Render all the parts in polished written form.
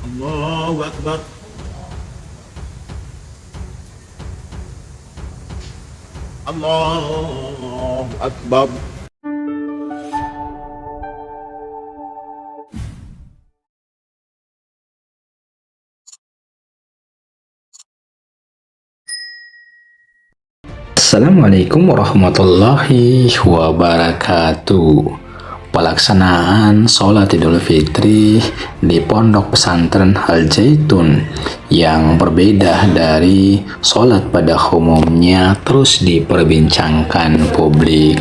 Allahu Akbar. Allahu Akbar. Assalamualaikum warahmatullahi wabarakatuh. Pelaksanaan sholat Idul Fitri di Pondok Pesantren Al Zaitun yang berbeda dari sholat pada umumnya terus diperbincangkan publik.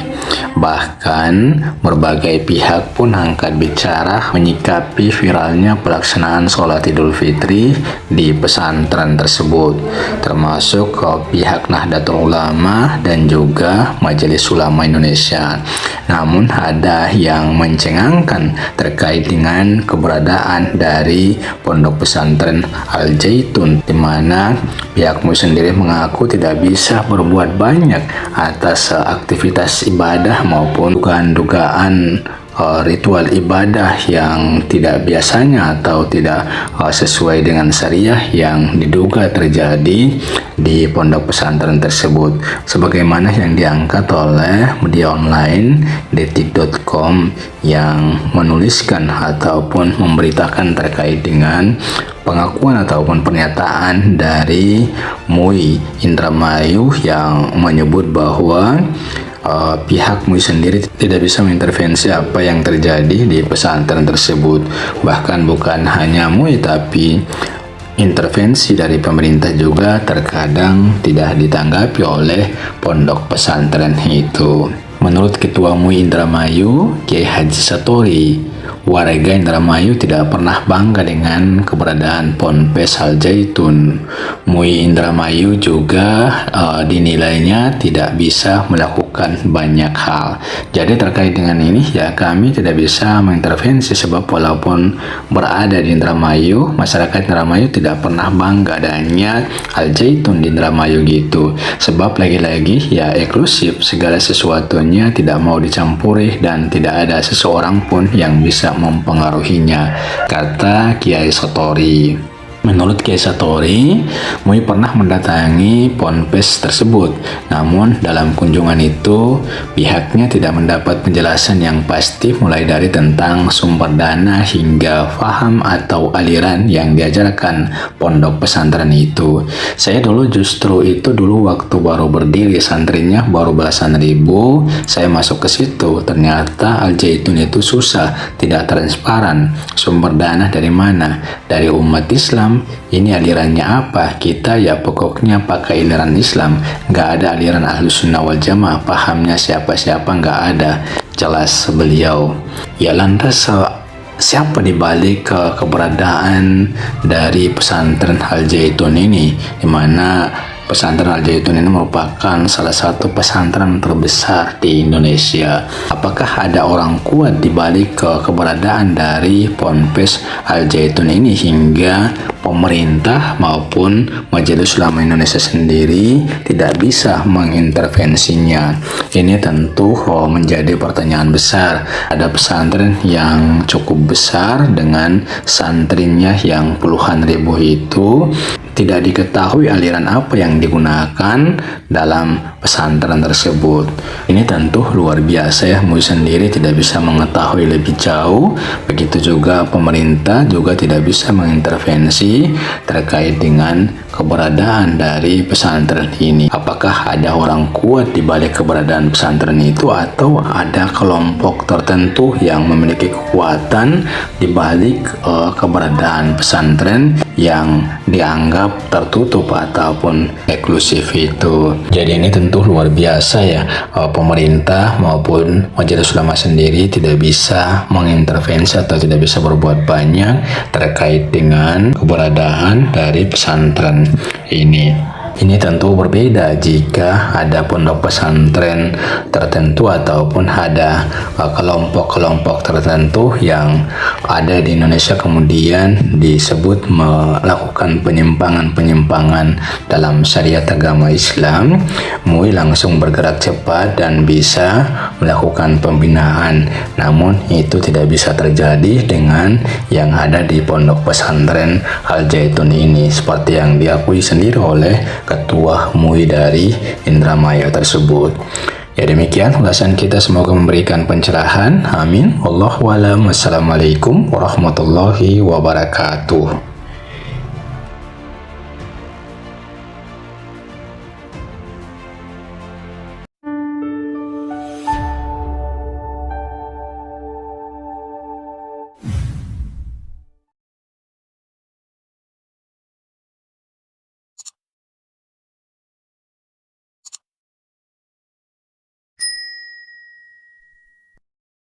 Bahkan berbagai pihak pun angkat bicara menyikapi viralnya pelaksanaan sholat Idul Fitri di pesantren tersebut, termasuk pihak Nahdlatul Ulama dan juga Majelis Ulama Indonesia. Namun ada yang mencengangkan terkait dengan keberadaan dari Pondok Pesantren Al Zaitun, di mana pihak MUI sendiri mengaku tidak bisa berbuat banyak atas aktivitas ibadah maupun dugaan-dugaan ritual ibadah yang tidak biasanya atau tidak sesuai dengan syariah yang diduga terjadi di pondok pesantren tersebut, sebagaimana yang diangkat oleh media online detik.com yang menuliskan ataupun memberitakan terkait dengan pengakuan ataupun pernyataan dari MUI Indramayu yang menyebut bahwa pihak MUI sendiri tidak bisa mengintervensi apa yang terjadi di pesantren tersebut. Bahkan bukan hanya MUI, tapi intervensi dari pemerintah juga terkadang tidak ditanggapi oleh pondok pesantren itu. Menurut Ketua MUI Indramayu, Kiai Haji Satori, warga Indramayu tidak pernah bangga dengan keberadaan Ponpes Al Zaitun. MUI Indramayu juga dinilainya tidak bisa melakukan banyak hal. Jadi terkait dengan ini ya kami tidak bisa mengintervensi, sebab walaupun berada di Indramayu, masyarakat Indramayu tidak pernah bangga adanya Al Zaitun di Indramayu gitu. Sebab lagi-lagi ya eksklusif, segala sesuatunya tidak mau dicampuri dan tidak ada seseorang pun yang bisa mempengaruhinya, kata Kiai Satori. Menurut Kiai Satori, MUI pernah mendatangi ponpes tersebut, namun dalam kunjungan itu pihaknya tidak mendapat penjelasan yang pasti, mulai dari tentang sumber dana hingga faham atau aliran yang diajarkan pondok pesantren itu. Saya justru dulu waktu baru berdiri, santrinya baru belasan ribu, saya masuk ke situ, ternyata Al Zaitun itu susah, tidak transparan. Sumber dana dari mana? Dari umat Islam. Ini alirannya apa? Kita ya pokoknya pakai aliran Islam, nggak ada aliran Ahlus Sunnah wal Jamaah, pahamnya siapa-siapa nggak ada, jelas beliau. Ya lantas siapa dibalik keberadaan dari pesantren Al Zaitun ini, di mana pesantren Al Zaitun ini merupakan salah satu pesantren terbesar di Indonesia? Apakah ada orang kuat di balik keberadaan dari Ponpes Al Zaitun ini hingga pemerintah maupun Majelis Ulama Indonesia sendiri tidak bisa mengintervensinya? Ini tentu menjadi pertanyaan besar. Ada pesantren yang cukup besar dengan santrinya yang puluhan ribu itu, tidak diketahui aliran apa yang digunakan dalam pesantren tersebut. Ini tentu luar biasa ya, MUI sendiri tidak bisa mengetahui lebih jauh, begitu juga pemerintah juga tidak bisa mengintervensi terkait dengan keberadaan dari pesantren ini. Apakah ada orang kuat di balik keberadaan pesantren itu, atau ada kelompok tertentu yang memiliki kekuatan di balik keberadaan pesantren yang dianggap tertutup ataupun eksklusif itu? Jadi ini tentu luar biasa ya, pemerintah maupun Majelis Ulama sendiri tidak bisa mengintervensi atau tidak bisa berbuat banyak terkait dengan keberadaan dari pesantren ini. Ini tentu berbeda jika ada pondok pesantren tertentu ataupun ada kelompok-kelompok tertentu yang ada di Indonesia kemudian disebut melakukan penyimpangan-penyimpangan dalam syariat agama Islam. MUI langsung bergerak cepat dan bisa melakukan pembinaan. Namun itu tidak bisa terjadi dengan yang ada di pondok pesantren Al Zaitun ini, seperti yang diakui sendiri oleh ketua MUI dari Indramayu tersebut. Ya, demikian ulasan kita, semoga memberikan pencerahan. Amin. Wallahu a'lam. Wassalamualaikum warahmatullahi wabarakatuh.